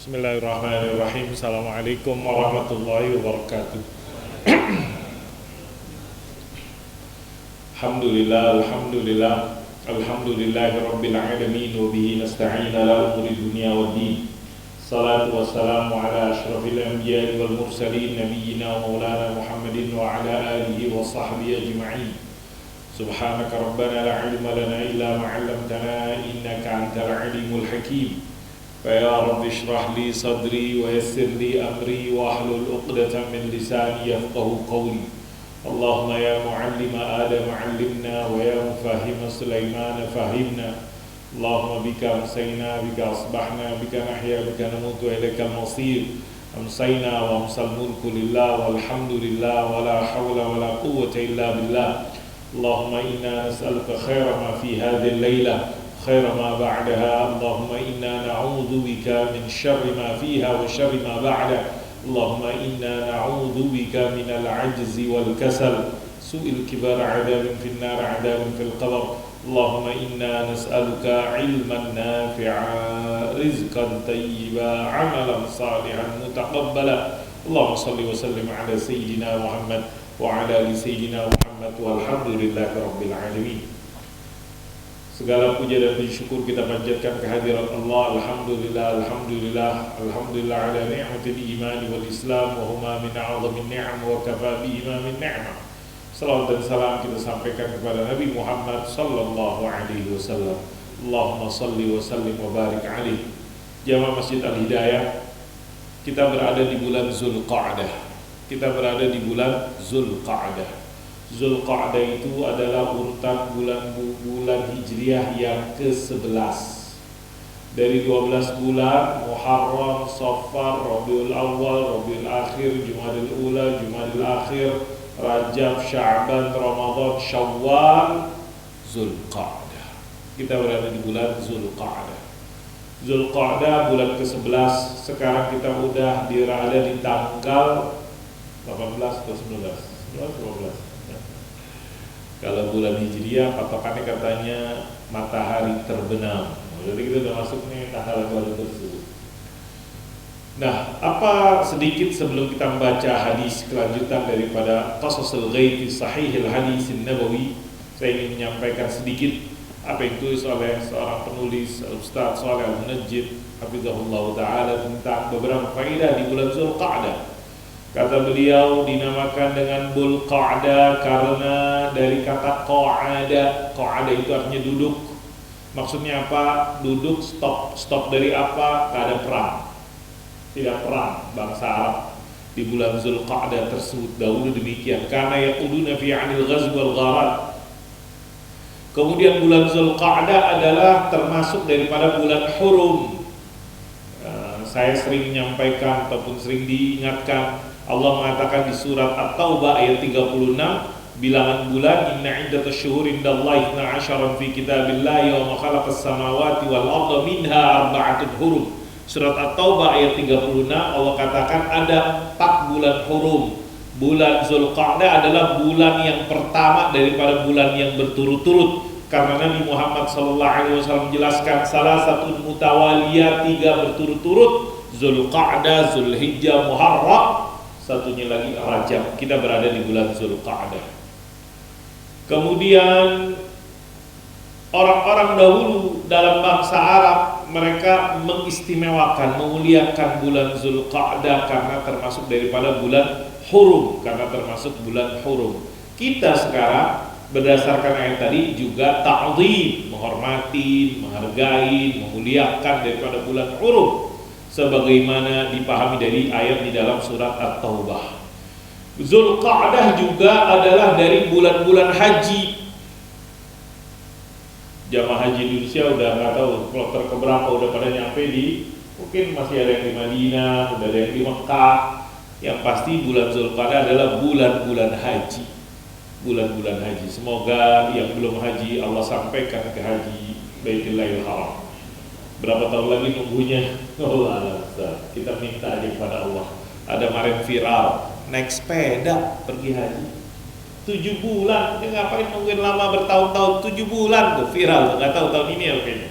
Bismillahirrahmanirrahim. Assalamualaikum warahmatullahi wabarakatuh. Alhamdulillah Alhamdulillahi rabbil alamin wa bihi nasta'in ala umuri dunya waddin. Salatu wassalamu ala asyrafil anbiya'i wal mursalin nabiyyina wa maulana Muhammadin wa ala alihi wa sahbihi ajma'in. Subhanaka rabbana la ilma lana illa ma 'allamtana innaka antal alimul hakim. فيا رب اشرح لي صدري ويسر لي أمري واحلل عقدة من لساني يفقهوا قولي. اللهم يا معلم آدم علمنا ويا مفهم سليمان فهمنا. اللهم بك أمسينا بك أصبحنا بك نحيا بك نموت وإليك المصير. أمسينا وأمسى الملك لله والحمد لله ولا حول ولا قوة إلا بالله. اللهم إنا نسألك خير ما في هذه الليلة خير ما بعدها. اللهم إنا نعوذ بك من شر ما فيها وشر ما بعدها. اللهم إنا نعوذ بك من العجز والكسل سوء الكبر عذاب في النار عذاب في القبر. اللهم إنا نسألك علما نافعا رزقا طيبا عملا صالحا متقبلا. اللهم صل وسلم على سيدنا محمد وعلى آل سيدنا محمد والحمد لله رب العالمين. Segala puja dan syukur kita panjatkan kehadirat Allah. Alhamdulillah, alhamdulillah, alhamdulillah ala ni'matil iman wal islam wa huma min a'zamin ni'am wa kafa bihima min ni'mah. Salawat dan salam kita sampaikan kepada Nabi Muhammad sallallahu alaihi wasallam. Allahumma salli wa sallim wa barik alaihi. Jamaah Masjid Al-Hidayah, kita berada di bulan Zulqa'dah. Kita berada di bulan Zulqa'dah. Zulqa'dah itu adalah urutan bulan Hijriah yang ke-11. Dari 12 bulan, Muharram, Safar, Rabiul Awal, Rabiul Akhir, Jumadil Ula, Jumadil Akhir, Rajab, Sya'ban, Ramadan, Syawal, Zulqa'dah. Kita berada di bulan Zulqa'dah. Zulqa'dah bulan ke-11. Sekarang kita udah berada di tanggal 18 atau 19? 12. Kalau bulan Hijriah patokannya katanya matahari terbenam. Jadi kita udah masuk nih tanggal baru tersebut. Nah, apa sedikit sebelum kita membaca hadis kelanjutan daripada Qasasul Ghaib fi Sahihil Hadis Nabawi, saya ingin menyampaikan sedikit apa yang ditulis oleh seorang penulis Ustaz Shalih Al-Munajjid hafizahullah taala tentang beberapa faedah di bulan Zulqa'dah. Kata beliau dinamakan dengan Zulqa'dah karena dari kata qa'ada. Qa'ada itu artinya duduk. Maksudnya apa? Duduk, stop dari apa? Tidak ada perang. Tidak perang bangsa Arab di bulan Zulqa'dah tersebut dahulu demikian. Karena yaquduna fi 'anil ghazw wal gharat. Kemudian bulan Zulqa'dah adalah termasuk daripada bulan hurum. Saya sering menyampaikan ataupun sering diingatkan, Allah mengatakan di surat At-Taubah ayat 36, bilangan bulan inna iddatash syuhuri indallahi 12 fi kitabillahi wa ma khalaqas samawati wal arda minha arba'atun hurum. Surat At-Taubah ayat 36 Allah katakan ada 4 bulan hurum. Bulan Zulqa'dah adalah bulan yang pertama daripada bulan yang berturut-turut. Karena Nabi Muhammad SAW menjelaskan salah satu mutawaliyah 3 berturut-turut, Zulqa'dah, Zulhijjah, Muharram, satunya lagi Rajab. Kita berada di bulan Zulqa'dah. Kemudian orang-orang dahulu dalam bangsa Arab, mereka mengistimewakan, memuliakan bulan Zulqa'dah karena termasuk daripada bulan hurum, karena termasuk bulan hurum. Kita sekarang berdasarkan ayat tadi juga ta'zim, menghormati, menghargai, memuliakan daripada bulan hurum sebagaimana dipahami dari ayat di dalam surat At-Taubah. Zulqa'dah juga adalah dari bulan-bulan haji. Jamaah haji Indonesia udah nggak tahu kloter keberapa udah pada nyampe di, mungkin masih ada yang di Madinah, udah ada yang di Mekah. Yang pasti bulan Zulqa'dah adalah bulan-bulan haji. Bulan-bulan haji. Semoga yang belum haji Allah sampaikan ke haji Baitullahil Haram. Berapa tahun lagi nunggunya? Oh Allah, kita minta aja kepada Allah. Ada kemarin viral naik sepeda pergi haji 7 bulan. Dia ngapain nungguin lama bertahun-tahun? 7 bulan tuh viral. Nggak tahu tahun ini ya kayaknya.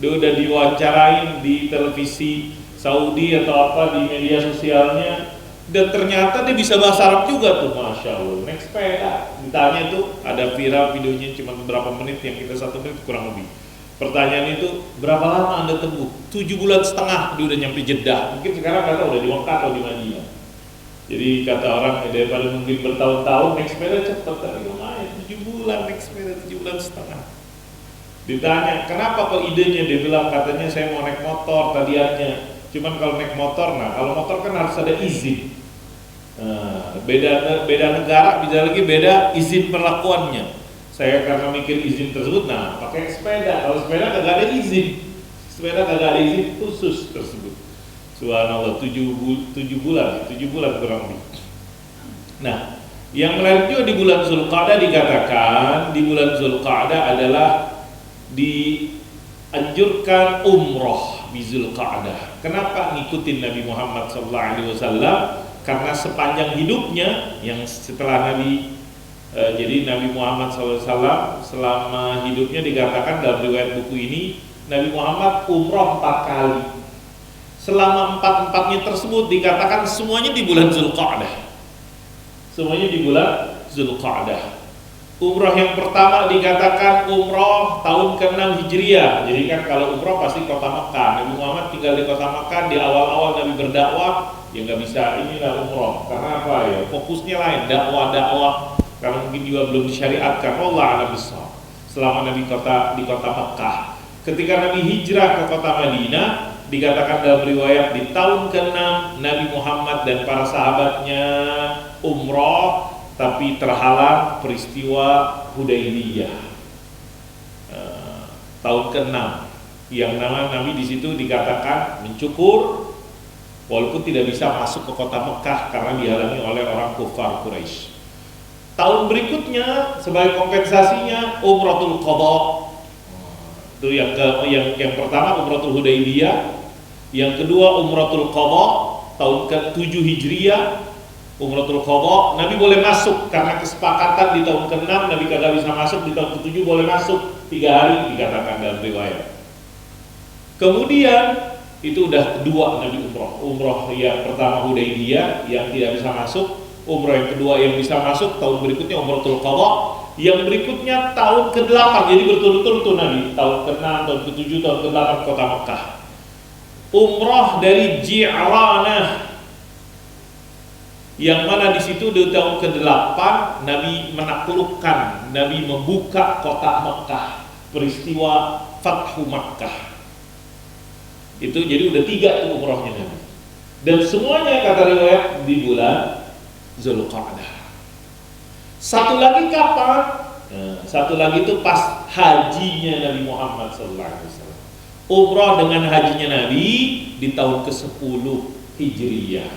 Dia udah diwawancarain di televisi Saudi atau apa di media sosialnya, dan ternyata dia bisa bahasa Arab juga tuh, masya Allah. Naik sepeda, ditanya tuh, ada viral videonya cuma beberapa menit, yang kita 1 menit kurang lebih. Pertanyaan itu, berapa lama Anda tempuh? 7 bulan setengah dia udah nyampe Jeddah. Mungkin sekarang kata udah di Mekah atau di Madinah. Jadi kata orang, daripada mungkin bertahun-tahun naik sepeda cepat, tapi lumayan 7 bulan naik sepeda, 7 bulan setengah. Ditanya, kenapa kok idenya? Dia bilang, katanya saya mau naik motor tadiannya. Cuman kalau naik motor, nah kalau motor kan harus ada izin. Beda negara, bisa lagi beda izin perlakuannya. Saya karena mikir izin tersebut, nah pakai sepeda. Kalau sepeda kagak ada izin, sepeda kagak ada izin khusus tersebut. Subhanallah, 7 bulan kurang lebih. Nah, yang menarik juga di bulan Zulqa'dah dikatakan, di bulan Zulqa'dah adalah dianjurkan umroh di Zulqa'dah. Kenapa ngikutin Nabi Muhammad SAW? Karena sepanjang hidupnya, yang setelah Nabi jadi Nabi Muhammad SAW selama hidupnya dikatakan dalam riwayat buku ini, Nabi Muhammad umroh 4 kali. Selama 4-4-nya tersebut dikatakan semuanya di bulan Zulqa'dah. Semuanya di bulan Zulqa'dah. Umroh yang pertama dikatakan umroh tahun ke-6 Hijriah. Jadi kan kalau umroh pasti kota Mekah. Nabi Muhammad tinggal di kota Mekah, di awal-awal Nabi berdakwah, ya nggak bisa inilah umroh. Karena apa ya? Fokusnya lain, dakwah. Karena mungkin juga belum disyariatkan. Allah a'lam bishawab. Selama Nabi di kota Mekah. Ketika Nabi hijrah ke kota Madinah, dikatakan dalam riwayat di tahun ke-6 Nabi Muhammad dan para sahabatnya umroh, tapi terhalang peristiwa Hudaybiyah. Tahun ke-6, yang nama Nabi di situ dikatakan mencukur, walaupun tidak bisa masuk ke kota Mekah karena dihalangi oleh orang kufar Quraisy. Tahun berikutnya sebagai kompensasinya Umratul Qadha. Itu yang pertama Umratul Hudaybiyah, yang kedua Umratul Qadha tahun ke-7 Hijriah. Umratul Qadha Nabi boleh masuk karena kesepakatan di tahun ke-6 Nabi kagak bisa masuk, di tahun ke-7 boleh masuk 3 hari dikatakan dalam riwayat. Kemudian itu udah kedua Nabi umroh yang pertama Hudaybiyah yang tidak bisa masuk. Umroh yang kedua yang bisa masuk tahun berikutnya Umratul Qadha, yang berikutnya tahun ke-8. Jadi berturut-turut tuh Nabi, tahun ke-6, tahun ke-7, tahun ke-8 kota Mekah. Umroh dari Ji'ranah, yang mana di situ di tahun ke-8 Nabi menaklukkan, Nabi membuka kota Mekah, peristiwa Fathu Makkah. Itu jadi udah 3 tuh umrohnya Nabi. Dan semuanya kata riwayat di bulan Zulqa'dah. Satu lagi kapan? Satu lagi itu pas hajinya Nabi Muhammad SAW. Umrah dengan hajinya Nabi di tahun ke-10 Hijriyah.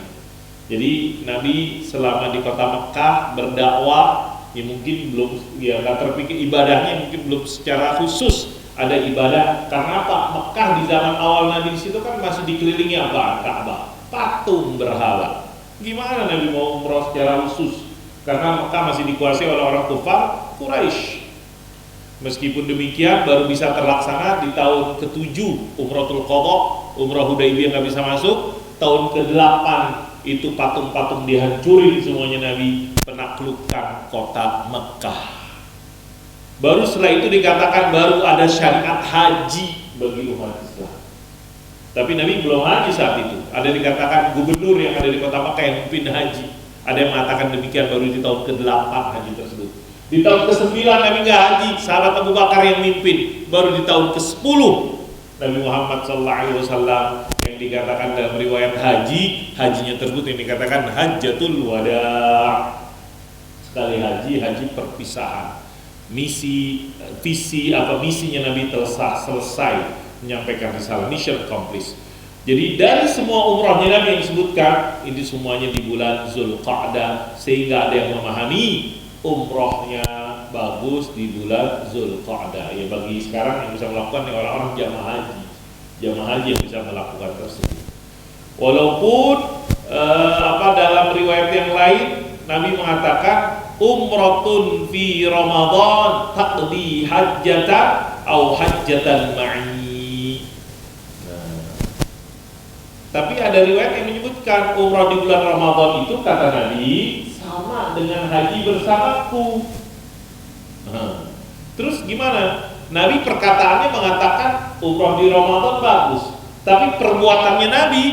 Jadi Nabi selama di kota Mekah berdakwah, ya mungkin belum, ya nggak terpikir ibadahnya mungkin belum secara khusus ada ibadah. Karena apa? Mekah di zaman awal Nabi di situ kan masih dikelilingi apa? Ka'bah, patung berhala. Gimana Nabi mau umroh secara khusus? Karena Mekah masih dikuasai oleh orang kufar Quraisy. Meskipun demikian baru bisa terlaksana di tahun ke-7 Umratul Qadha, Umrah Hudaybiyah nggak bisa masuk. Tahun ke-8 itu patung-patung dihancurin semuanya Nabi, penaklukkan kota Mekah. Baru setelah itu dikatakan baru ada syariat haji bagi umat Islam. Tapi Nabi belum haji saat itu. Ada dikatakan gubernur yang ada di kota Mekah yang memimpin haji. Ada yang mengatakan demikian baru di tahun ke-8 haji tersebut. Di tahun ke-9 Nabi nggak haji, sahabat Abu Bakar yang memimpin. Baru di tahun ke-10 Nabi Muhammad SAW yang dikatakan dalam riwayat hajinya tersebut yang dikatakan Hajjatul Wada. Sekali haji perpisahan. Misinya Nabi telah selesai menyampaikan risalah, mission accomplished. Jadi dari semua umrahnya Nabi yang disebutkan, ini semuanya di bulan Zulqa'dah, sehingga ada yang memahami umrahnya bagus di bulan Zulqa'dah. Ya bagi sekarang yang bisa melakukan orang-orang jamaah haji yang bisa melakukan tersebut. Walaupun dalam riwayat yang lain Nabi mengatakan umratun fi Ramadan taqdi hajjatan au hajjatan ma'i. Tapi ada riwayat yang menyebutkan umrah di bulan Ramadan itu kata Nabi sama dengan haji bersamaku. Terus gimana? Nabi perkataannya mengatakan umrah di Ramadan bagus, tapi perbuatannya Nabi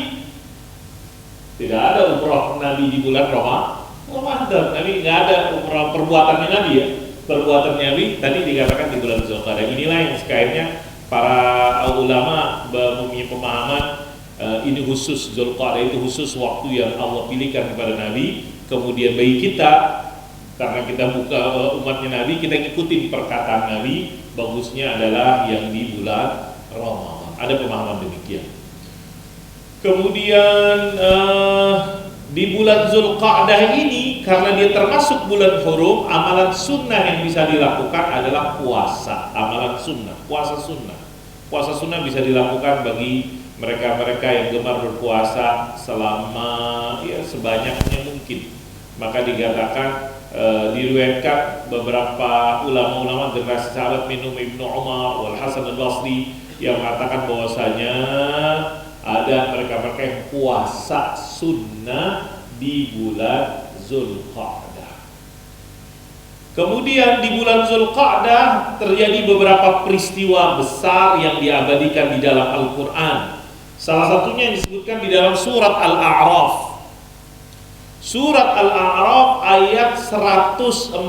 tidak ada umrah Nabi di bulan Ramadan. Nabi nggak ada umrah perbuatannya Nabi ya. Perbuatan Nabi tadi dikatakan di bulan Zulqa'dah. Inilah yang sekalinya para ulama mempunyai pemahaman ini khusus Zulqa'dah itu khusus waktu yang Allah pilihkan kepada Nabi. Kemudian bagi kita karena kita buka umatnya Nabi, kita ngikutin perkataan Nabi, bagusnya adalah yang di bulan Ramadan. Ada pemahaman demikian. Kemudian di bulan Zulqa'dah ini karena dia termasuk bulan hurum, amalan sunnah yang bisa dilakukan adalah puasa. Amalan sunnah, puasa sunnah. Puasa sunnah bisa dilakukan bagi mereka-mereka yang gemar berpuasa selama ya sebanyaknya mungkin. Maka dikatakan diriwayatkan beberapa ulama-ulama generasi sahabat minum Ibnu Umar wal Hasan al-Basri yang mengatakan bahwasanya ada mereka-mereka yang puasa sunnah di bulan Zulqa'dah. Kemudian di bulan Zulqa'dah terjadi beberapa peristiwa besar yang diabadikan di dalam Al-Quran. Salah satunya yang disebutkan di dalam surat Al-A'raf. Surat Al-A'raf ayat 142.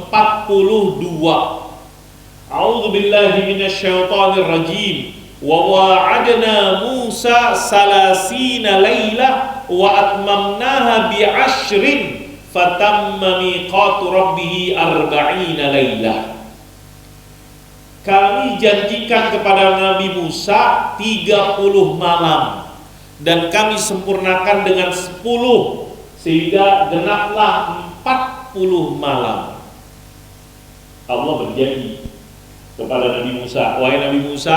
A'udzu billahi minasyaitonir rajim. Wa wa'adna Musa salasina lailah wa atmamnaha bi'ashrin fatamma miqatu rabbih arba'ina lailah. Kami janjikan kepada Nabi Musa 30 malam dan kami sempurnakan dengan 10 sehingga genaplah 40 malam. Allah berjanji kepada Nabi Musa, wahai Nabi Musa,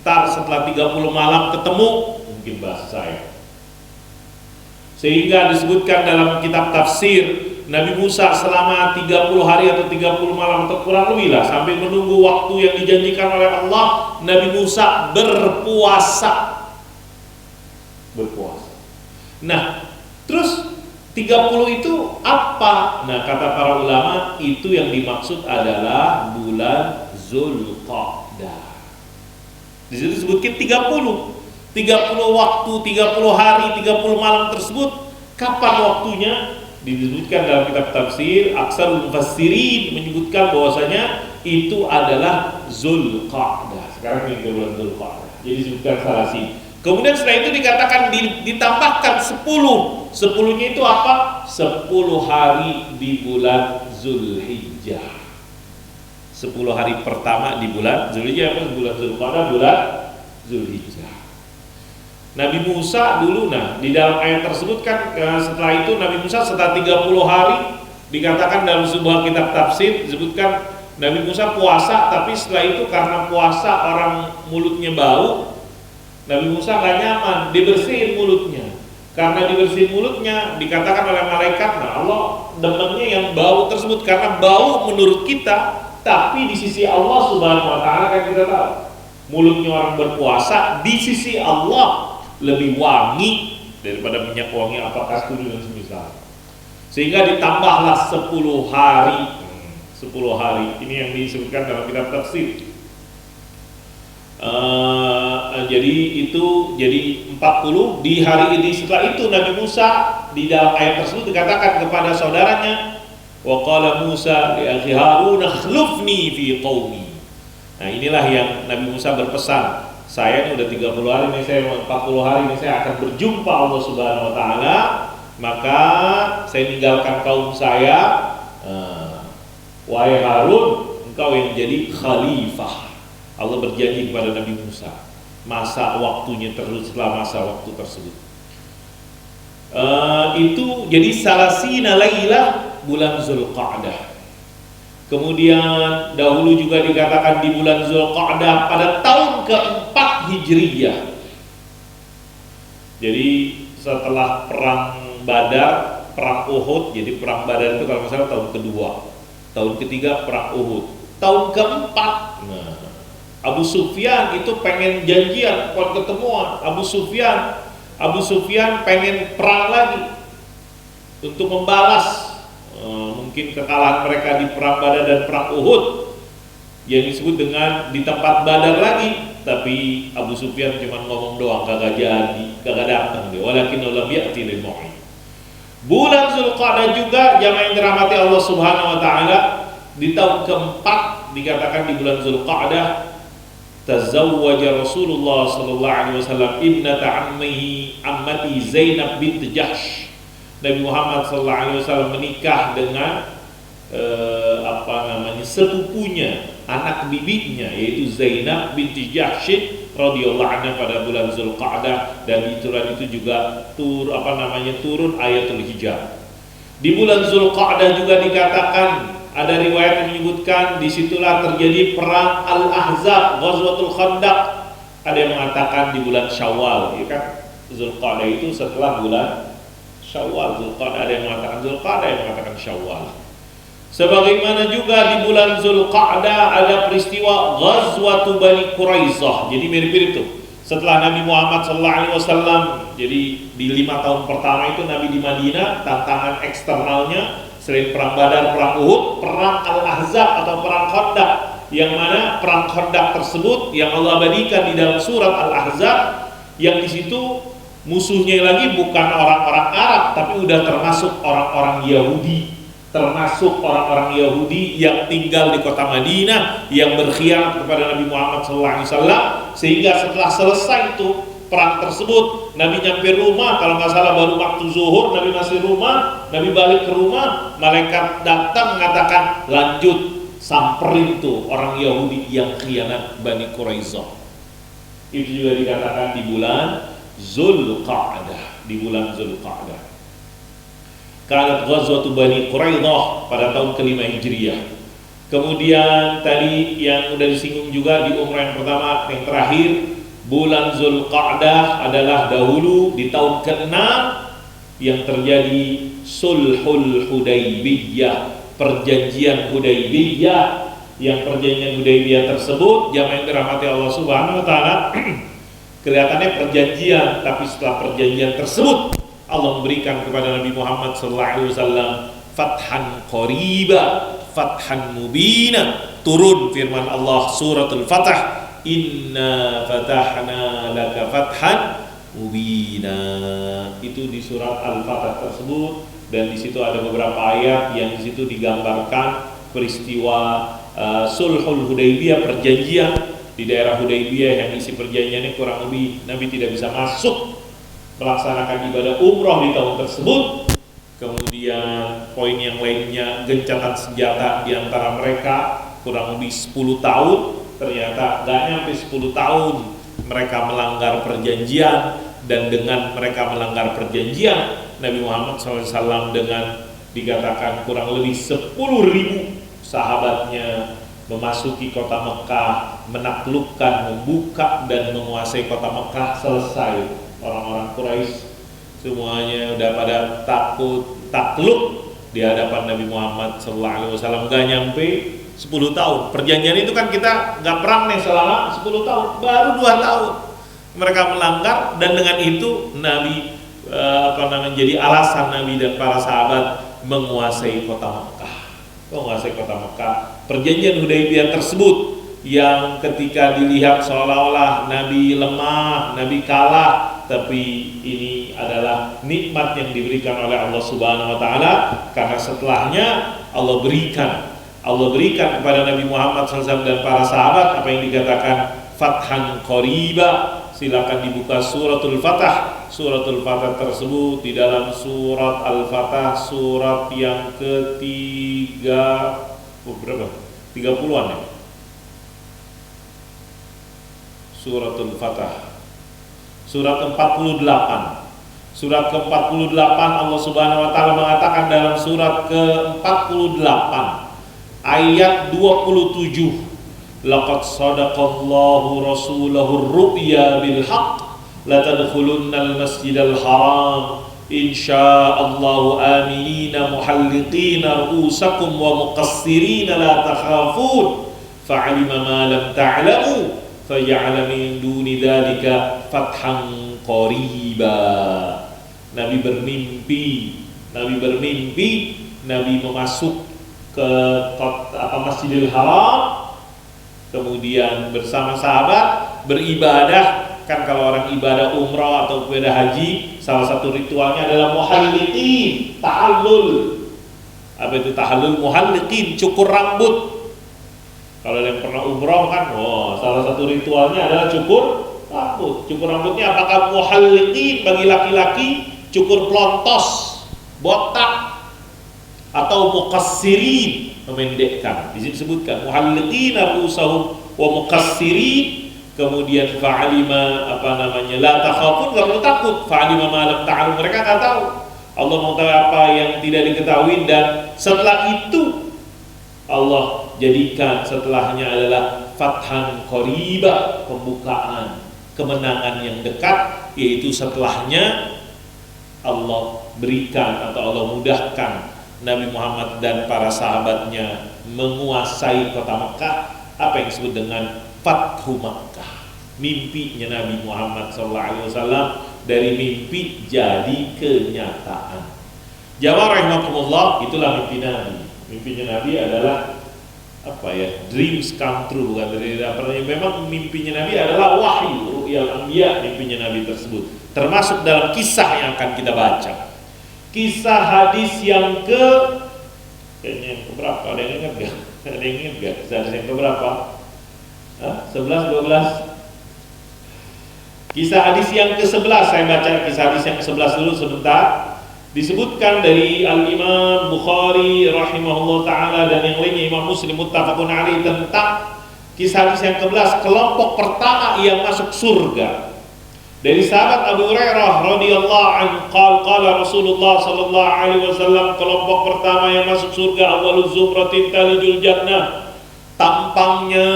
ntar setelah 30 malam ketemu, mungkin bahasa saya. Sehingga disebutkan dalam kitab tafsir, Nabi Musa selama 30 hari atau 30 malam atau kurang lebih lah, sambil menunggu waktu yang dijanjikan oleh Allah, Nabi Musa berpuasa. Nah, terus 30 itu apa? Nah, kata para ulama, itu yang dimaksud adalah bulan Zulqa'dah. Di situ disebutkan 30 waktu, 30 hari, 30 malam tersebut. Kapan waktunya? Disebutkan dalam kitab tafsir, Aksarul Mufassirin menyebutkan bahwasanya itu adalah Zulqa'dah. Sekarang ini bulan Zulqa'dah. Jadi disebutkan salasi. Kemudian setelah itu dikatakan ditambahkan 10. 10-nya itu apa? 10 hari di bulan Zulhijjah. 10 hari pertama di bulan Zulhijjah, bulan Zulqa'dah, bulan Zulhijjah. Nabi Musa dulu, nah di dalam ayat tersebut kan setelah itu Nabi Musa setelah 30 hari dikatakan dalam sebuah kitab tafsir disebutkan Nabi Musa puasa, tapi setelah itu karena puasa orang mulutnya bau, Nabi Musa gak nyaman, dibersihin mulutnya. Karena dibersihin mulutnya dikatakan oleh malaikat, nah Allah demennya yang bau tersebut karena bau menurut kita, tapi di sisi Allah Subhanahu wa taala kan kita tahu mulutnya orang berpuasa di sisi Allah lebih wangi daripada minyak wangi apa kasturi dan semisal. Sehingga ditambahlah 10 hari. 10 hari. Ini yang disebutkan dalam kitab tafsir. Jadi itu jadi 40 di hari ini. Setelah itu Nabi Musa di dalam ayat tersebut dikatakan kepada saudaranya, wa qala Musa li akhi Harun akhlifni fi qaumi. Nah, inilah yang Nabi Musa berpesan, saya ini udah 30 hari nih, saya 40 hari ini saya akan berjumpa Allah Subhanahu wa taala, maka saya tinggalkan kaum saya. Wahai Harun, engkau yang jadi khalifah. Allah berjanji kepada Nabi Musa, masa waktunya terus setelah masa waktu tersebut. Itu jadi salasina lailah bulan Zulqa'dah. Kemudian dahulu juga dikatakan di bulan Zulqa'dah pada tahun keempat Hijriyah. Jadi setelah perang Badar, perang Uhud, jadi perang Badar itu kalau misalnya tahun kedua, tahun ketiga perang Uhud, tahun keempat. Nah, Abu Sufyan itu pengen janjian, bukan ketemuan. Abu Sufyan Abu Sufyan pengen perang lagi untuk membalas mungkin kekalahan mereka di perang Badar dan perang Uhud yang disebut dengan di tempat Badar lagi. Tapi Abu Sufyan cuma ngomong doang, kagak jadi, kagak datang dia. Walakin lam ya'ti lil mau'id. Bulan Zulqa'dah juga jamaah yang dirahmati Allah Subhanahu wa taala, di tahun keempat dikatakan di bulan Zulqa'dah tazawwaja Rasulullah sallallahu alaihi wasallam ibnata ammati Zainab bint Jahsh. Nabi Muhammad sallallahu alaihi wasallam menikah dengan sepupunya, anak bibinya, yaitu Zainab binti Jahsh radhiyallahu anha pada bulan Zulqa'dah, dan di bulan itu juga turun ayatul hijab. Di bulan Zulqa'dah juga dikatakan, ada riwayat yang menyebutkan disitulah terjadi perang Al-Ahzab, Ghazwatul Khandaq. Ada yang mengatakan di bulan Syawal, ya kan? Zulqa'dah itu setelah bulan Syawal. Zulqa'dah, ada yang mengatakan Zulqa'dah, ada yang mengatakan Syawal. Sebagaimana juga di bulan Zulqa'dah ada peristiwa Ghazwatu Bani Quraizah. Jadi mirip-mirip tuh. Setelah Nabi Muhammad SAW, jadi di 5 tahun pertama itu Nabi di Madinah, tantangan eksternalnya selain perang Badar, perang Uhud, perang Al-Ahzab atau perang Khandaq. Yang mana perang Khandaq tersebut yang Allah abadikan di dalam surat Al-Ahzab, yang di situ musuhnya lagi bukan orang-orang Arab, tapi udah termasuk orang-orang Yahudi. Termasuk orang-orang Yahudi yang tinggal di kota Madinah, yang berkhianat kepada Nabi Muhammad SAW. Sehingga setelah selesai itu perang tersebut, Nabi nyampe rumah, kalau nggak salah baru waktu zuhur, Nabi masih rumah. Nabi balik ke rumah, malaikat datang mengatakan, lanjut samperin tuh orang Yahudi yang khianat Bani Quraizah. Itu juga dikatakan di bulan Zulqa'dah, di bulan Zulqa'dah. Kanat Ghazwatu Bani Quraidah pada tahun ke-5 Hijriah. Kemudian tadi yang udah disinggung juga di umrah yang pertama, yang terakhir, bulan Zulqa'dah adalah dahulu di tahun ke-6 yang terjadi Sulhul Hudaybiyah, perjanjian Hudaybiyah. Yang perjanjian Hudaybiyah tersebut, jamaah yang dirahmati Allah Subhanahu wa taala, kelihatannya perjanjian, tapi setelah perjanjian tersebut Allah memberikan kepada Nabi Muhammad SAW fathan qariba, fathan mubina. Turun firman Allah suratul Fatah, inna fatahna laka fathan mubina. Itu di surat Al-Fatah tersebut, dan di situ ada beberapa ayat yang di situ digambarkan peristiwa Sulhul Hudaybiyah, perjanjian di daerah Hudaybiyah, yang isi perjanjiannya kurang lebih Nabi tidak bisa masuk melaksanakan ibadah umroh di tahun tersebut. Kemudian poin yang lainnya, gencatan senjata di antara mereka kurang lebih 10 tahun. Ternyata gak nyampe 10 tahun mereka melanggar perjanjian, dan dengan mereka melanggar perjanjian, Nabi Muhammad SAW dengan dikatakan kurang lebih 10.000 sahabatnya memasuki kota Mekah, menaklukkan, membuka dan menguasai kota Mekah. Selesai. Orang-orang Quraisy semuanya udah pada takluk di hadapan Nabi Muhammad SAW. Gak nyampe 10 tahun. Perjanjian itu kan kita gak perang nih selama 10 tahun, baru 2 tahun mereka melanggar, dan dengan itu Nabi jadi alasan Nabi dan para sahabat menguasai kota Mekah. Menguasai kota Mekah. Perjanjian Hudaybiyah tersebut yang ketika dilihat seolah-olah Nabi lemah, Nabi kalah, tapi ini adalah nikmat yang diberikan oleh Allah Subhanahu wa taala, karena setelahnya Allah berikan kepada Nabi Muhammad SAW dan para sahabat apa yang dikatakan fathan qariba. Silakan dibuka suratul Fatah. Suratul Fatah tersebut di dalam surat Al-Fatah, surat yang ketiga, berapa? 30-an ya. Suratul Fatah. Surat 48. Surat ke-48 Allah Subhanahu wa taala mengatakan dalam surat ke-48 ayat 27, laqad sadaqallahu rasulahu ar-ru'ya bil haqq la tadkhulunnal masjidal haram insyaallahu aminina muhalliqina ru'usakum wa muqassirina la takhafun fa'alima ma lam ta'lamu faja'ala min duni dzalika fathan qariba. Nabi bermimpi, Nabi memasuk ke Masjidil Haram, kemudian bersama sahabat beribadah. Kan kalau orang ibadah umrah atau ibadah haji, salah satu ritualnya adalah muhalliqin, tahallul. Apa itu tahallul? Muhalliqin, cukur rambut. Kalau yang pernah umrah kan, salah satu ritualnya adalah cukur rambut. Cukur rambutnya apakah muhalliqin bagi laki-laki, cukur pelontos, botak, atau muqassirin, memendekkan. Di sini disebutkan muhalliqin rusahum wa muqassirin. Kemudian fa'alima la takhafun, enggak perlu takut. Fa'alima ma lam ta'lam, mereka enggak tahu. Allah mengetahui apa yang tidak diketahui, dan setelah itu Allah jadikan setelahnya adalah fathan qariba, pembukaan, kemenangan yang dekat, yaitu setelahnya Allah berikan atau Allah mudahkan Nabi Muhammad dan para sahabatnya menguasai kota Mekah, apa yang disebut dengan Fathu Makkah. Mimpinya Nabi Muhammad SAW dari mimpi jadi kenyataan. Jamaah rahimakumullah, itulah mimpi Nabi. Mimpinya Nabi adalah dreams come true, bukan dari memang mimpinya Nabi adalah wahyu, ru'yal anbiya, mimpinya Nabi tersebut. Termasuk dalam kisah yang akan kita baca. Kisah hadis yang kayaknya yang keberapa? Ada yang ingat gak? Ada yang ingat gak? Kisah hadis yang keberapa? 11, 12. Kisah hadis yang ke-11, saya baca kisah hadis yang ke-11 dulu sebentar. Disebutkan dari Al-Imam Bukhari rahimahullah ta'ala dan yang lainnya, Imam Muslim muttafaqun alaih, tentang kisah hadis yang ke-11, kelompok pertama yang masuk surga. Dari sahabat Abu Hurairah radhiyallahu anhu, qala Rasulullah sallallahu alaihi wasallam, kelompok pertama yang masuk surga, awwaluz zumratin talijul jannah. Tampangnya,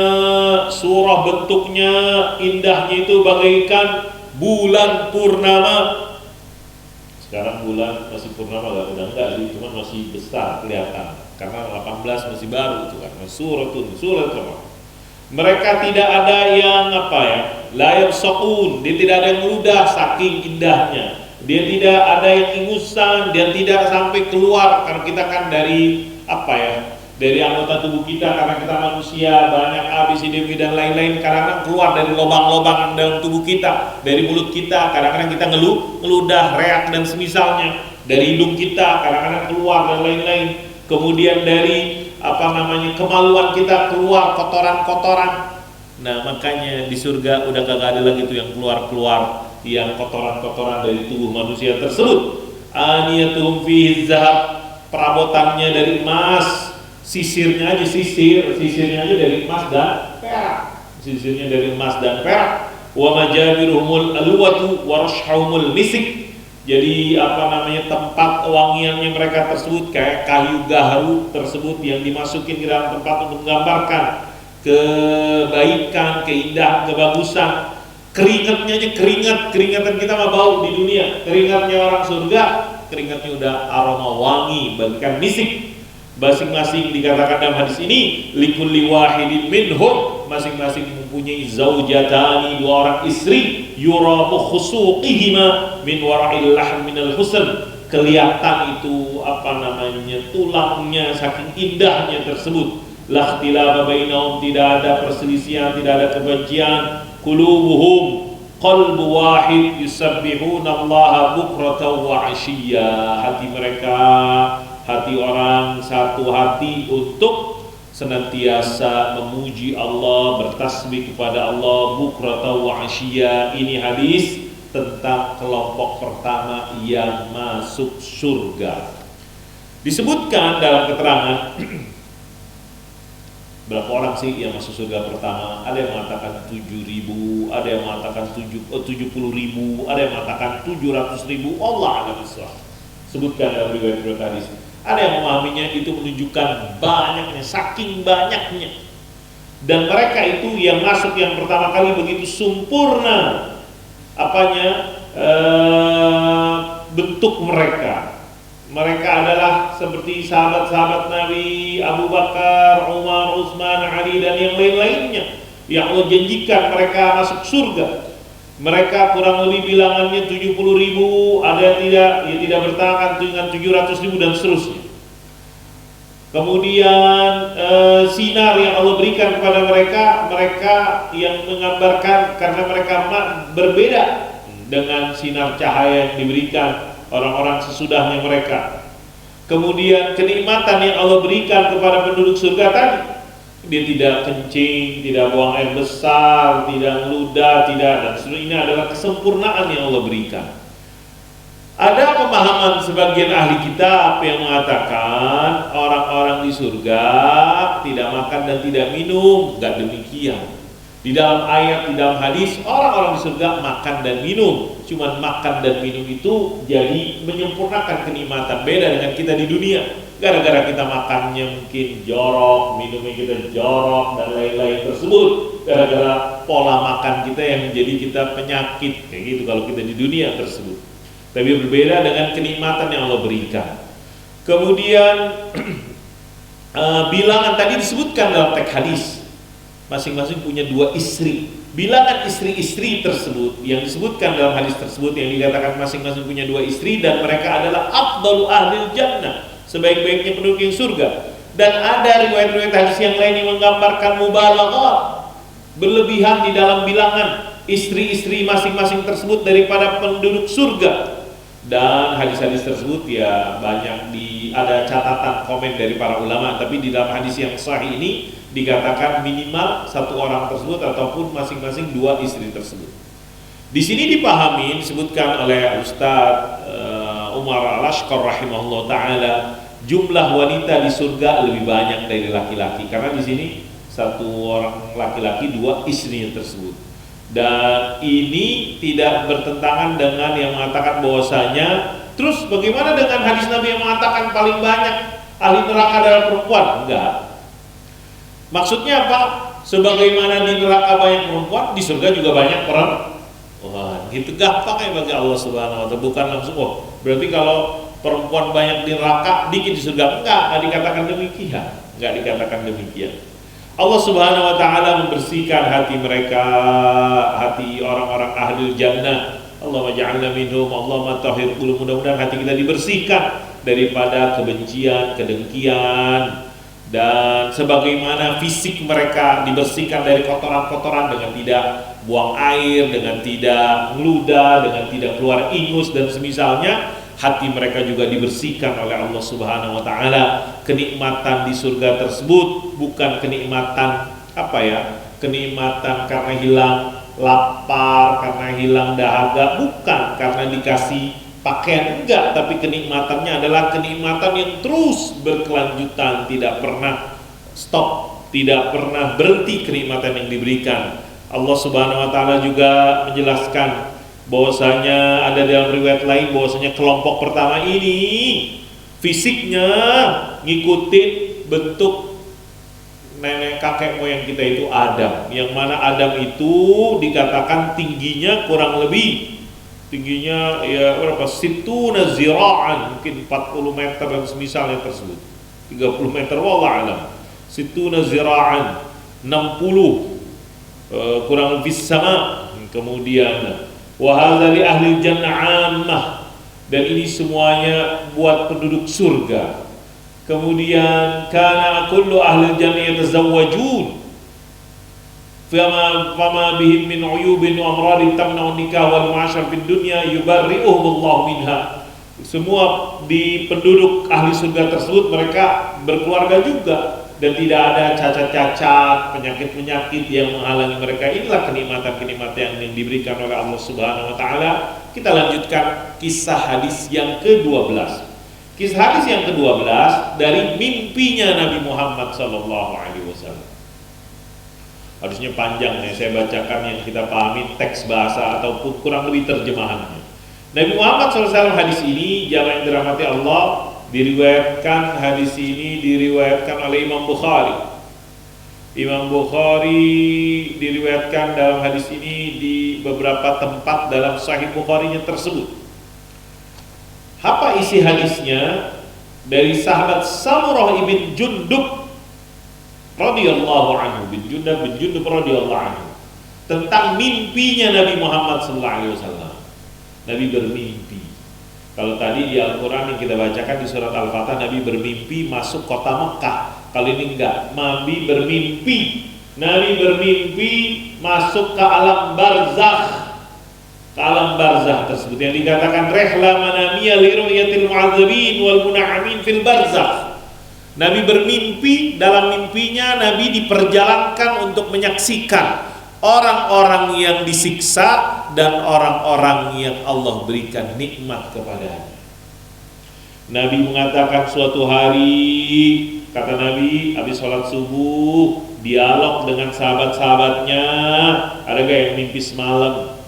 surah, bentuknya, indahnya itu bagaikan bulan purnama. Sekarang bulan masih purnama udah enggak sih, cuma masih besar kelihatan karena 18 masih baru itu kan. Suratun. Mereka tidak ada yang la yabsaqun, dia tidak ada yang meludah saking indahnya. Dia tidak ada yang ingusan, dia tidak sampai keluar, karena kita kan dari dari anggota tubuh kita, karena kita manusia, banyak ABCD dan lain-lain, kadang-kadang keluar dari lubang-lubang dalam tubuh kita, dari mulut kita, kadang-kadang kita ngeludah, reak dan semisalnya, dari hidung kita kadang-kadang keluar dan lain-lain. Kemudian dari kemaluan kita keluar kotoran-kotoran. Nah, makanya di surga udah kagak ada lagi tuh yang keluar yang kotoran-kotoran dari tubuh manusia tersebut. Aniyatuhum fihi zahab, perabotannya dari emas. Sisirnya aja dari emas dan perak. Sisirnya dari emas dan perak. Wa majabiruhumul alwatu wa rashhumul misik. Jadi tempat wangiannya mereka tersebut kayak kayu gaharu tersebut yang dimasukin ke dalam tempat untuk menggambarkan kebaikan, keindahan, kebagusan. Keringatnya aja keringatan kita mah bau di dunia. Keringatnya orang surga, keringatnya udah aroma wangi, bagaikan misik. Masing-masing dikatakan dalam hadis ini, likulli wahidin minhum, masing-masing mempunyai zaujatani, 2 orang istri, yuramu khusuqihima min wara'il lahm minal husn, kelihatan itu tulangnya saking indahnya tersebut. La ikhtilafa bainahum, tidak ada perselisihan, tidak ada kebencian. Qulubuhum qalbu wahid yusabbihuna Allah bukratan wa 'ashiyya, hati mereka, hati orang satu hati untuk senantiasa memuji Allah, bertasbih kepada Allah bukratan wa 'ashiyya. Ini hadis tentang kelompok pertama yang masuk surga. Disebutkan dalam keterangan berapa orang sih yang masuk surga pertama? Ada yang mengatakan 7.000, ada yang mengatakan 70.000, ada yang mengatakan 700.000. Allah a'lam bishawab. Sebutkan dalam riwayat hadis. Ada yang memahaminya itu menunjukkan banyaknya, saking banyaknya. Dan mereka itu yang masuk yang pertama kali begitu sempurna bentuk mereka. Mereka adalah seperti sahabat-sahabat Nabi Abu Bakar, Umar, Utsman, Ali dan yang lain-lainnya yang Allah janjikan mereka masuk surga. Mereka kurang lebih bilangannya 70.000, ada yang tidak bertahan dengan 700.000 dan seterusnya. Kemudian sinar yang Allah berikan kepada mereka, mereka yang menggambarkan karena mereka berbeda dengan sinar cahaya yang diberikan orang-orang sesudahnya mereka. Kemudian kenikmatan yang Allah berikan kepada penduduk surga tadi, dia tidak kencing, tidak buang air besar, tidak meludah, tidak, dan seluruh ini adalah kesempurnaan yang Allah berikan. Ada pemahaman sebagian ahli kitab yang mengatakan orang-orang di surga tidak makan dan tidak minum. Enggak demikian. Di dalam ayat, di dalam hadis, orang-orang di surga makan dan minum. Cuman makan dan minum itu jadi menyempurnakan kenikmatan. Beda dengan kita di dunia. Gara-gara kita makannya mungkin jorok, minumnya kita jorok, dan lain-lain tersebut. Gara-gara pola makan kita yang menjadi kita penyakit. Kayak gitu kalau kita di dunia tersebut. Tapi berbeda dengan kenikmatan yang Allah berikan. Kemudian bilangan tadi disebutkan dalam teks hadis, masing-masing punya 2 istri. Bilangan istri-istri tersebut yang disebutkan dalam hadis tersebut, yang dikatakan masing-masing punya 2 istri dan mereka adalah afdalu ahlil jannah, sebaik-baiknya penduduk yang surga. Dan ada riwayat-riwayat hadis yang lain yang menggambarkan mubalaghah, berlebihan di dalam bilangan istri-istri masing-masing tersebut daripada penduduk surga. Dan hadis-hadis tersebut ya banyak ada catatan komen dari para ulama, tapi di dalam hadis yang sahih ini dikatakan minimal 1 orang tersebut ataupun masing-masing 2 istri tersebut. Di sini dipahami, disebutkan oleh Ustaz Umar Al-Ashqar rahimahullah taala, jumlah wanita di surga lebih banyak dari laki-laki, karena di sini 1 orang laki-laki 2 istrinya tersebut. Dan ini tidak bertentangan dengan yang mengatakan bahwasanya, terus bagaimana dengan hadis Nabi yang mengatakan paling banyak ahli neraka adalah perempuan? Enggak. Maksudnya apa? Sebagaimana di neraka banyak perempuan, di surga juga banyak perempuan. Itu gampang ya bagi Allah Subhanahu wa taala. Bukan langsung, berarti kalau perempuan banyak di neraka, dikit di surga. Enggak dikatakan demikian. Enggak dikatakan demikian. Allah Subhanahu wa taala membersihkan hati mereka, hati orang-orang ahli jannah. Allahumma ja'alna minhum, Allahumma tahhir qulub. Mudah-mudahan hati kita dibersihkan daripada kebencian, kedengkian, dan sebagaimana fisik mereka dibersihkan dari kotoran-kotoran dengan tidak buang air, dengan tidak meludah, dengan tidak keluar ingus dan semisalnya. Hati mereka juga dibersihkan oleh Allah Subhanahu wa taala. Kenikmatan di surga tersebut bukan kenikmatan kenikmatan karena hilang lapar, karena hilang dahaga, bukan karena dikasih pakaian, enggak, tapi kenikmatannya adalah kenikmatan yang terus berkelanjutan, tidak pernah stop, tidak pernah berhenti kenikmatan yang diberikan. Allah Subhanahu wa taala juga menjelaskan bahwasanya ada dalam riwayat lain bahwasanya kelompok pertama ini fisiknya ngikutin bentuk nenek kakek moyang kita itu Adam, yang mana Adam itu dikatakan tingginya kurang lebih ya berapa, situna zira'an, mungkin 40 meter dan semisalnya tersebut, 30 meter wallah alam, situna zira'an 60 kurang lebih sama. Kemudian wahadza li ahli jannah ammah, dan ini semuanya buat penduduk surga. Kemudian kana kullu ahli jannah yatazawwajun fama bihim min uyubin wa amradin tamna'u nikah wal ma'asyar fid dunya yubarri'uhumullahu minha. Semua di penduduk ahli surga tersebut mereka berkeluarga juga dan tidak ada cacat-cacat, penyakit-penyakit yang menghalangi mereka. Inilah kenikmatan-kenikmatan yang diberikan oleh Allah Subhanahu wa taala. Kita lanjutkan kisah hadis yang ke-12. Kisah hadis yang ke-12 dari mimpinya Nabi Muhammad sallallahu alaihi wasallam. Hadisnya panjang nih, saya bacakan yang kita pahami teks bahasa ataupun kurang lebih terjemahannya. Nabi Muhammad SAW hadis ini, jamaah yang dirahmati Allah, diriwayatkan, hadis ini diriwayatkan oleh Imam Bukhari. Imam Bukhari diriwayatkan dalam hadis ini di beberapa tempat dalam Sahih Bukharinya tersebut. Apa isi hadisnya? Dari sahabat Samurah ibn Jundub radhiyallahu anhu, bin Jundub radhiyallahu anhu. tentang mimpinya Nabi Muhammad SAW. Nabi bermimpi. Kalau tadi di Al-Quran yang kita bacakan di surat Al-Fatah, Nabi bermimpi masuk kota Mekah. Kali ini enggak, Nabi bermimpi masuk ke alam barzakh. Ke alam barzakh tersebut yang dikatakan rihla manamiyah li ru'yatil mu'adzabin wal muna'amin fil barzakh. Nabi bermimpi, dalam mimpinya Nabi diperjalankan untuk menyaksikan orang-orang yang disiksa dan orang-orang yang Allah berikan nikmat kepadanya. Nabi mengatakan suatu hari, kata Nabi, habis sholat subuh, dialog dengan sahabat-sahabatnya. Ada gak yang mimpi semalam?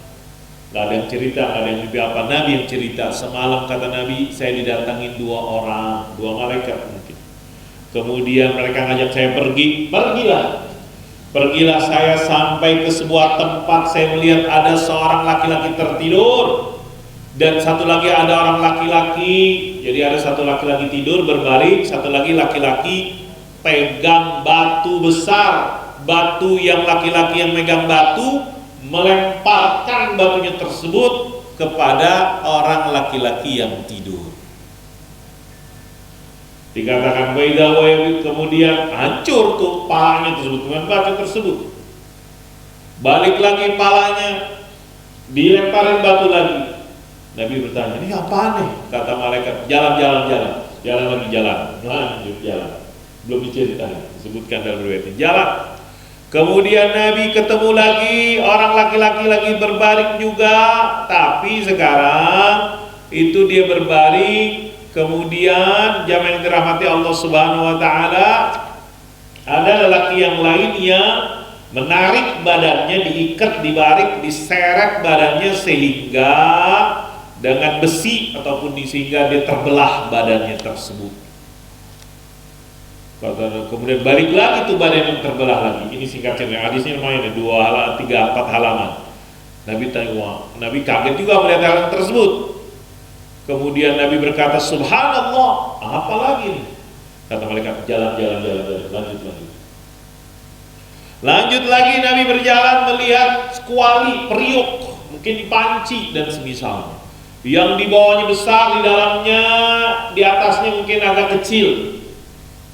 Gak ada yang cerita, gak ada yang mimpi apa. Nabi yang cerita, semalam kata Nabi, saya didatangin dua malaikat mungkin. Kemudian mereka ngajak saya pergi, Pergilah saya sampai ke sebuah tempat, saya melihat ada seorang laki-laki tertidur dan satu lagi ada orang laki-laki. Jadi ada satu laki-laki tidur berbaring, satu lagi laki-laki pegang batu besar. Batu yang laki-laki yang megang batu melemparkan batunya tersebut kepada orang laki-laki yang tidur. Dikatakan kemudian hancur tuh palanya tersebut dengan batu tersebut. Balik lagi palanya, dilemparin batu lagi. Nabi bertanya, ini apa nih? Kata malaikat, jalan. Lanjut jalan. Belum diceritain, disebutkan dalam riwayat. Jalan. Kemudian Nabi ketemu lagi orang laki-laki lagi berbaring juga, tapi sekarang itu dia berbaring. Kemudian jamaah yang dirahmati Allah Subhanahu wa taala, ada lelaki yang lain yang menarik badannya, diikat, dibarik, diseret badannya sehingga dengan besi ataupun sehingga dia terbelah badannya tersebut. Kemudian balik lagi tuh badan yang terbelah lagi. Ini singkat cerita, hadisnya lumayan 2, 3, 4 halaman. Nabi tanya, Nabi kaget juga melihat hal tersebut. Kemudian Nabi berkata, subhanallah, apa lagi nih? Kata malaikat, jalan, lanjut lagi Nabi berjalan melihat kuali, periuk, mungkin panci dan semisalnya. Yang di bawahnya besar, di dalamnya, di atasnya mungkin agak kecil.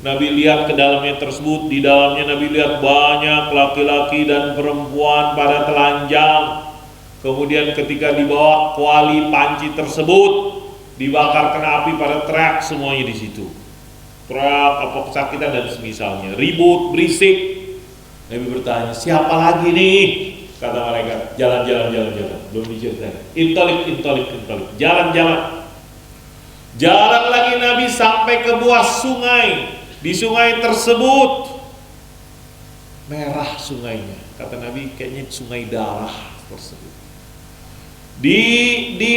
Nabi lihat ke dalamnya tersebut, di dalamnya Nabi lihat banyak laki-laki dan perempuan pada telanjang. Kemudian ketika dibawa kuali panci tersebut, dibakar kena api pada teriak semuanya di situ. Teriak apa kesakitan dan semisalnya, ribut, berisik. Nabi bertanya, siapa lagi nih? Kata malaikat, jalan. Belum diceritain. Intolik. Jalan. Jalan lagi Nabi sampai ke buah sungai. Di sungai tersebut merah sungainya. Kata Nabi, kayaknya sungai darah tersebut. Di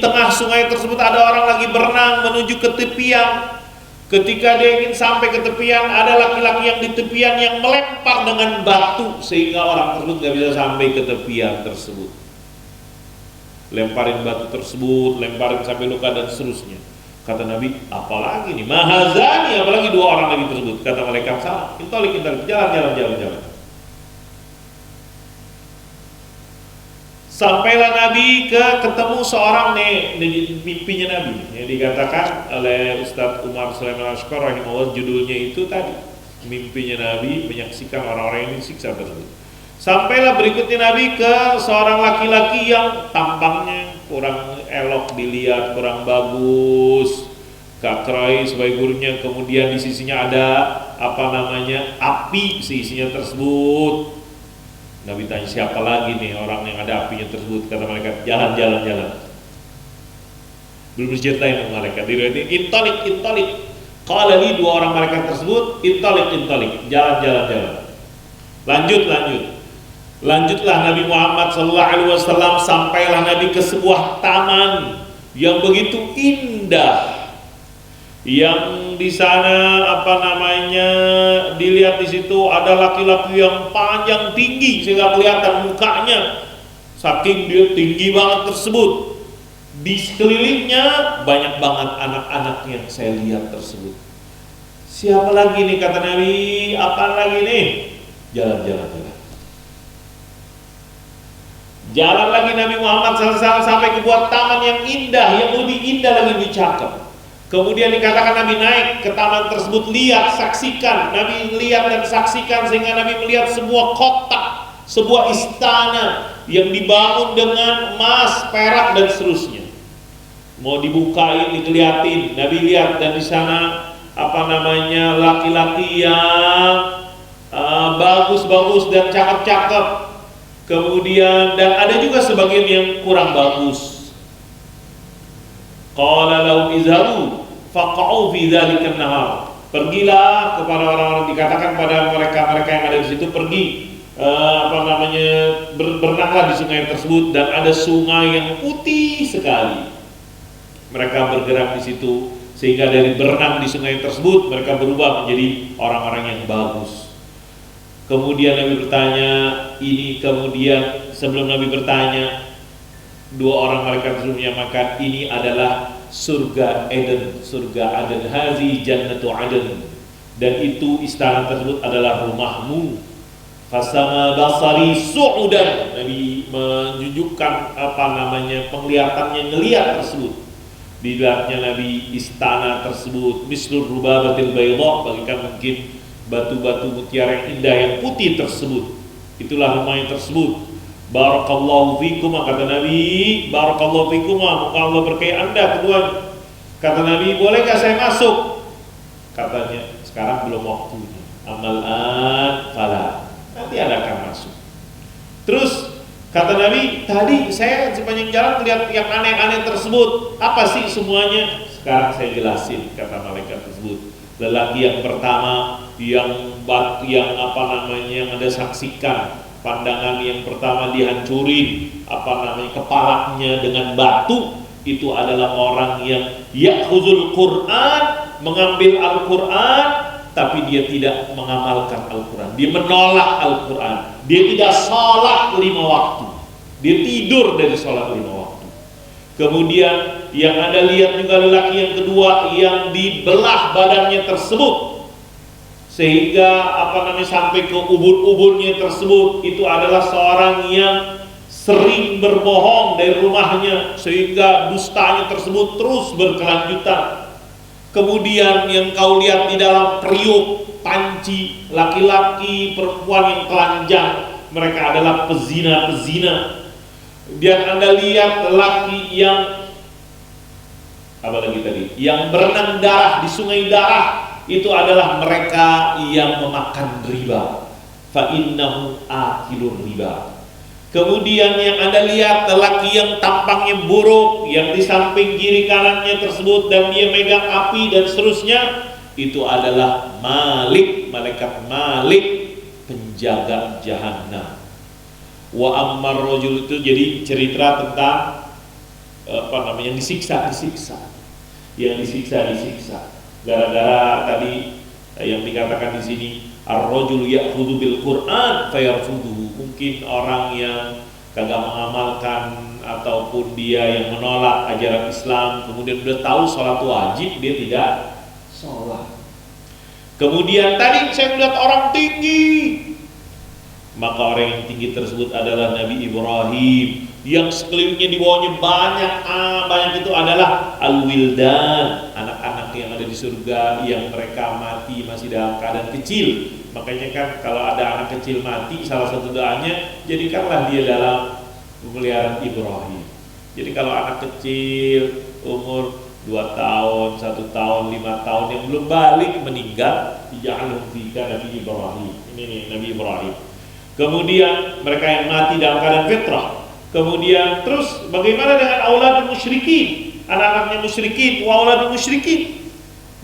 tengah sungai tersebut ada orang lagi berenang menuju ke tepian. Ketika dia ingin sampai ke tepian, ada laki-laki yang di tepian yang melempar dengan batu sehingga orang tersebut gak bisa sampai ke tepian tersebut. Lemparin batu tersebut, lemparin sampai luka dan seterusnya. Kata Nabi, apalagi nih, mahazani, apalagi 2 orang lagi tersebut. Kata malaikat, salah, intolik, jalan. Sampailah Nabi ketemu seorang mimpinya Nabi yang dikatakan oleh Ustadz Umar Sulaiman Ashkar rahimahullah, judulnya itu tadi, mimpinya Nabi menyaksikan orang-orang yang disiksa tersebut. Sampailah berikutnya Nabi ke seorang laki-laki yang tampangnya kurang elok dilihat, kurang bagus, kakrai sebagai gurunya. Kemudian di sisinya ada api seisinya tersebut. Nabi tanya, siapa lagi nih orang yang ada apinya tersebut? Kata malaikat, jalan. Belum diceritain sama malaikat. Intolik. Kalau ini 2 orang malaikat tersebut, intolik, jalan. Lanjutlah Nabi Muhammad SAW, sampailah Nabi ke sebuah taman yang begitu indah. Yang di sana dilihat di situ ada laki-laki yang panjang tinggi sehingga kelihatan mukanya, saking dia tinggi banget tersebut. Di sekelilingnya banyak banget anak-anak yang saya lihat tersebut. Siapa lagi nih? Kata Nabi, apa lagi nih? Jalan. Jalan lagi Nabi Muhammad SAW sampai ke buat taman yang indah, yang lebih indah lagi, lebih cakep. Kemudian dikatakan Nabi naik ke taman tersebut, lihat, saksikan. Nabi lihat dan saksikan sehingga Nabi melihat sebuah kota, sebuah istana yang dibangun dengan emas, perak dan seterusnya. Mau dibukain, dikeliatin. Nabi lihat dan di sana laki-laki yang bagus-bagus dan cakep-cakep. Kemudian dan ada juga sebagian yang kurang bagus. Qala lahum izhabu faqa'u fi dzalika an-nahar. Pergilah kepada orang-orang, dikatakan pada mereka yang ada di situ, pergi berenanglah di sungai tersebut, dan ada sungai yang putih sekali. Mereka bergerak di situ sehingga dari berenang di sungai tersebut mereka berubah menjadi orang-orang yang bagus. Kemudian Nabi bertanya, kemudian sebelum Nabi bertanya, dua orang malaikat tersebut menyamakan, ini adalah surga Eden, surga Aden, hazi jannatu Aden, dan itu istana tersebut adalah rumahmu. Fasama basari su'udan, Nabi menunjukkan penglihatannya, ngelihat tersebut. Dilihatnya Nabi istana tersebut mislur rubabatil bayda, bagikan mungkin batu-batu mutiara yang indah yang putih tersebut. Itulah rumah yang tersebut. Barakallahu fikum, kata Nabi, barakallahu fikum, moga Allah berkahi Anda keduanya. Kata Nabi, bolehkah saya masuk? Katanya, sekarang belum waktunya. Amalan fala, nanti Anda akan masuk. Terus kata Nabi, tadi saya sepanjang jalan melihat yang aneh-aneh tersebut. Apa sih semuanya? Sekarang saya jelasin, kata malaikat tersebut. Lelaki yang pertama yang Anda saksikan, pandangan yang pertama dihancurin kepalanya dengan batu, itu adalah orang yang ya'khuzul Quran, mengambil Al-Quran, tapi dia tidak mengamalkan Al-Quran. Dia menolak Al-Quran. Dia tidak sholat 5 waktu. Dia tidur dari sholat 5 waktu. Kemudian yang Anda lihat juga lelaki yang kedua yang dibelah badannya tersebut sehingga sampai ke ubun-ubunnya tersebut, itu adalah seorang yang sering berbohong dari rumahnya sehingga dustanya tersebut terus berkelanjutan. Kemudian yang kau lihat di dalam periuk, panci, laki-laki, perempuan yang telanjang, mereka adalah pezina-pezina. Dan Anda lihat lelaki yang yang berenang darah di sungai darah, itu adalah mereka yang memakan riba. Fa innahu akilur riba. Kemudian yang Anda lihat lelaki yang tampangnya buruk, yang di samping kiri kanannya tersebut dan dia megang api dan seterusnya, itu adalah malaikat Malik, penjaga jahanam. Wa ammar rajul, itu jadi cerita tentang yang disiksa. Yang disiksa gara-gara tadi yang dikatakan di sini, ar-rajul ya'khudhu bil Qur'an fayarfuduhu. Mungkin orang yang kagak mengamalkan ataupun dia yang menolak ajaran Islam, kemudian udah tahu sholat wajib dia tidak sholat. Kemudian tadi saya melihat orang tinggi, maka orang yang tinggi tersebut adalah Nabi Ibrahim. Yang sekelilingnya di bawahnya banyak itu adalah al-wildan, anak-anak yang ada di surga yang mereka mati masih dalam keadaan kecil. Makanya kan kalau ada anak kecil mati, salah satu doanya, jadikanlah dia dalam pemeliharaan Ibrahim. Jadi kalau anak kecil umur 2 tahun, 1 tahun, 5 tahun yang belum balik meninggal, dija'alhum fika Nabi Ibrahim. Ini nih Nabi Ibrahim. Kemudian mereka yang mati dalam keadaan fitrah. Kemudian terus bagaimana dengan auladul musyrikin, anak-anaknya musyrikin, wa auladul musyrikin.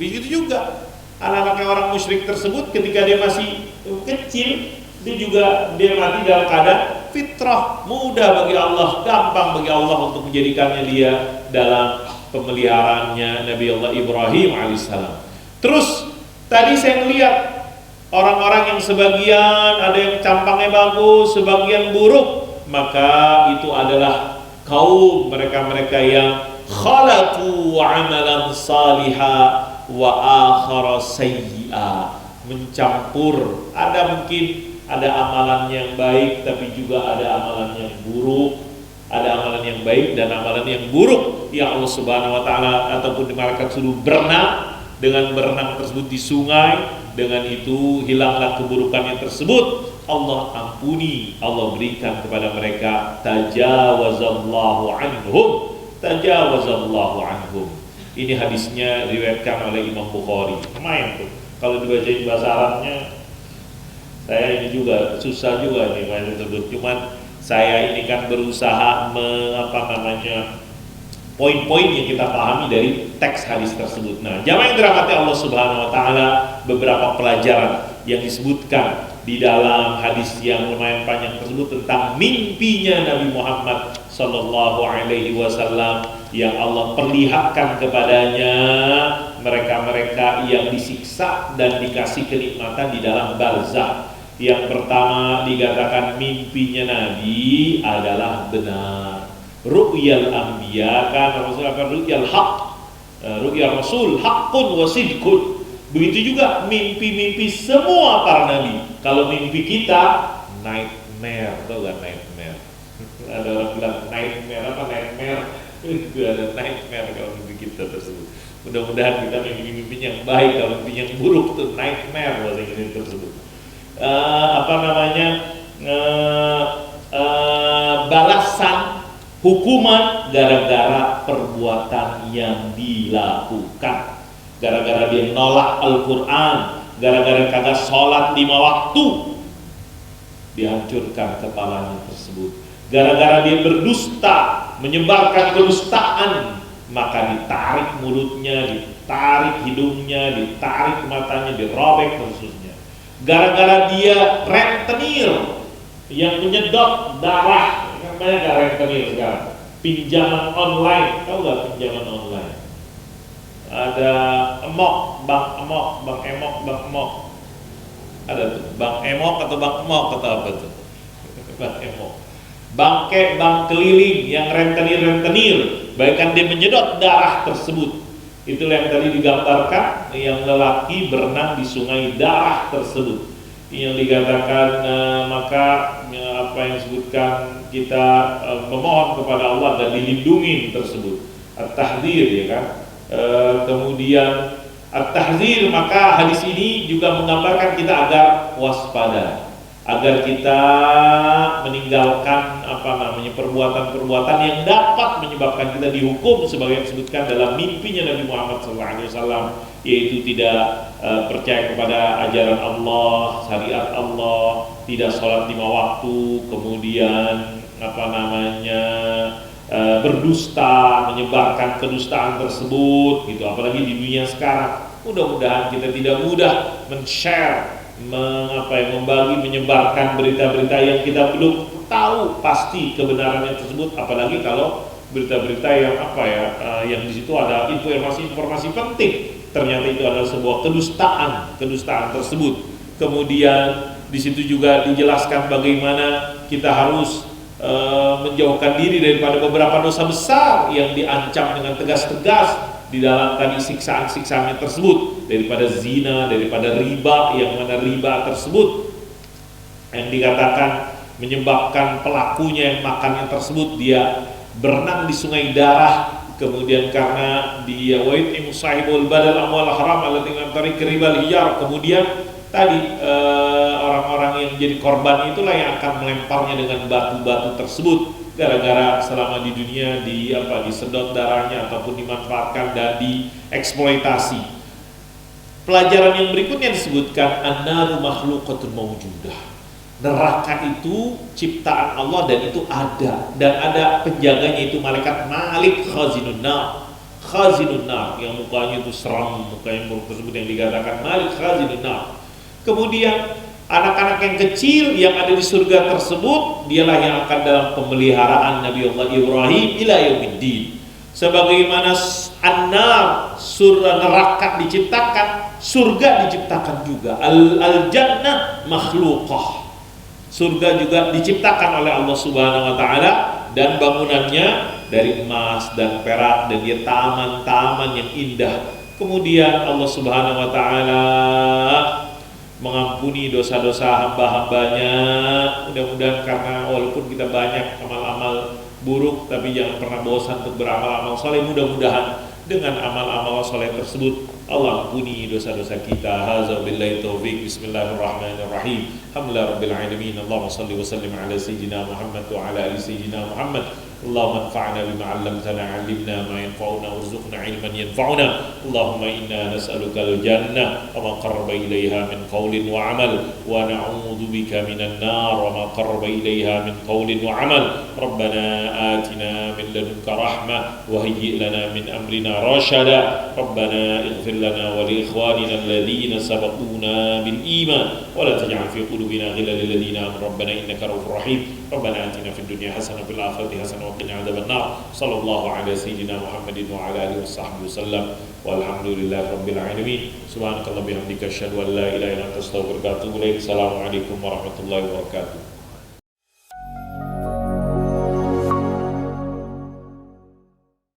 Begitu juga anak-anaknya orang musyrik tersebut ketika dia masih kecil, dia mati dalam keadaan fitrah, mudah bagi Allah, gampang bagi Allah untuk menjadikannya dia dalam pemeliharaannya Nabi Allah Ibrahim alaihissalam. Terus tadi saya melihat orang-orang yang sebagian ada yang campangnya bagus, sebagian buruk, maka itu adalah kaum mereka-mereka yang khalaqu amalan salihah wa akhara sayyi'a, mencampur. Ada mungkin ada amalan yang baik tapi juga ada amalan yang buruk. Ada amalan yang baik dan amalan yang buruk yang Allah Subhanahu wa taala ataupun di malaikat suruh berenang. Dengan berenang tersebut di sungai, dengan itu hilanglah keburukannya tersebut. Allah ampuni, Allah berikan kepada mereka tajawazallahu anhum. Tajawazallahu anhum. Ini hadisnya diriwayatkan oleh Imam Bukhari. Lumayan tuh. Kalau dibacain bahasa Arabnya, saya ini juga susah juga nih bahasa tersebut. Cuman saya ini kan berusaha poin-poin yang kita pahami dari teks hadis tersebut. Nah, jamaah yang dirahmati Allah Subhanahu wa taala, beberapa pelajaran yang disebutkan di dalam hadis yang lumayan panjang tersebut tentang mimpinya Nabi Muhammad sallallahu alaihi wasallam yang Allah perlihatkan kepadanya mereka-mereka yang disiksa dan dikasih kenikmatan di dalam barzakh. Yang pertama dikatakan mimpinya Nabi adalah benar. Ru'yal anbiya kan Rasulullah ru'yal haq. Ru'yal Rasul haqqun wa sidqun. Begitu juga mimpi-mimpi semua para nabi. Kalau mimpi kita nightmare, tau gak nightmare? Ada orang bilang nightmare apa nightmare? Itu ada nightmare kalau mimpi kita tersebut. Mudah-mudahan kita mimpi-mimpi yang baik. Kalau mimpi yang buruk itu nightmare bahasa Inggris tersebut. Balasan hukuman gara-gara perbuatan yang dilakukan, gara-gara dia nolak Al-Quran, gara-gara kagak sholat 5 waktu, dihancurkan kepalanya tersebut. Gara-gara dia berdusta, menyebarkan kedustaan, maka ditarik mulutnya, ditarik hidungnya, ditarik matanya, dirobek khususnya. Gara-gara dia rentenir yang menyedot darah. Banyak gak rentenir sekarang? Pinjaman online, tahu gak pinjaman online? Ada bank emok. Ada tuh, bank emok atau bank emok atau apa tuh? Bank emok. Bank keliling yang rentenir, bahkan dia menyedot darah tersebut. Itulah yang tadi digambarkan, yang lelaki berenang di sungai darah tersebut. Yang dikatakan maka apa yang disebutkan kita memohon kepada Allah dan dilindungi tersebut. At-tahdzir ya kan. Kemudian at-tahdzir, maka hadis ini juga menggambarkan kita agar waspada, agar kita meninggalkan perbuatan-perbuatan yang dapat menyebabkan kita dihukum sebagai yang disebutkan dalam mimpinya Nabi Muhammad SAW, yaitu tidak percaya kepada ajaran Allah, syariat Allah, tidak sholat 5 waktu, kemudian berdusta, menyebarkan kedustaan tersebut, gitu. Apalagi di dunia sekarang, mudah-mudahan kita tidak mudah men-share, membagi, menyebarkan berita-berita yang kita belum tahu pasti kebenarannya tersebut, apalagi kalau berita-berita yang yang di situ ada informasi-informasi penting, ternyata itu adalah sebuah kedustaan tersebut. Kemudian di situ juga dijelaskan bagaimana kita harus menjauhkan diri daripada beberapa dosa besar yang diancam dengan tegas-tegas di dalam tadi siksaan-siksaannya tersebut, daripada zina, daripada riba, yang mana riba tersebut yang dikatakan menyebabkan pelakunya yang makannya tersebut dia berenang di sungai darah. Kemudian karena dia wa'id sahibul badal amwal haram allati min tariq ribal hijar, kemudian tadi orang-orang yang jadi korban itulah yang akan melemparnya dengan batu-batu tersebut, gara-gara selama di dunia disedot darahnya ataupun dimanfaatkan dan dieksploitasi. Pelajaran yang berikutnya disebutkan an-naru makhluqatun mawjudah. Neraka itu ciptaan Allah dan itu ada, dan ada penjaganya, itu malaikat Malik Khazinun Nar yang mukanya itu seram, mukanya buruk tersebut yang dikatakan Malik Khazinun Nar. Kemudian anak-anak yang kecil yang ada di surga tersebut, dialah yang akan dalam pemeliharaan Nabi Allah Ibrahim ila yaumiddin. Sebagaimana an-nar, surga neraka diciptakan, surga diciptakan juga. Al-jannah makhluqah. Surga juga diciptakan oleh Allah Subhanahu wa taala, dan bangunannya dari emas dan perak, dan dia taman-taman yang indah. Kemudian Allah Subhanahu wa taala mengampuni dosa-dosa hamba-hambanya. Mudah-mudahan karena walaupun kita banyak amal-amal buruk, tapi jangan pernah bosan untuk beramal-amal soleh. Mudah-mudahan dengan amal-amal soleh tersebut Allah ampuni dosa-dosa kita. Hadza billahi taufik. Bismillahirrahmanirrahim. Alhamdulillah rabbil alamin. Allahumma shalli wa sallim ala sayyidina Muhammad wa ala ali sayyidina Muhammad. اللهم انفعنا بما علمتنا علمنا ما ينفعنا وارزقنا علما ينفعنا اللهم إنا نسألك الجنة وما قرب إليها من قول وعمل ونعوذ بك من النار وما قرب إليها من قول وعمل ربنا آتنا من لدنك رحمة وهيئ لنا من أمرنا رشدا ربنا اغفر لنا ولإخواننا الذين سبقونا بالإيمان ولا تجعل في قلوبنا غلا للذين آمنوا ربنا إنك رؤوف رحيم ربنا آتنا في الدنيا حسنة وفي الآخرة حسنة وقنا عذاب النار صلى الله على سيدنا محمد وعلى آله وصحبه وسلم والحمد لله رب العالمين سبحانك اللهم وبحمدك أشهد أن لا إله إلا أنت أستغفرك وأتوب إليك السلام عليكم ورحمة الله وبركاته.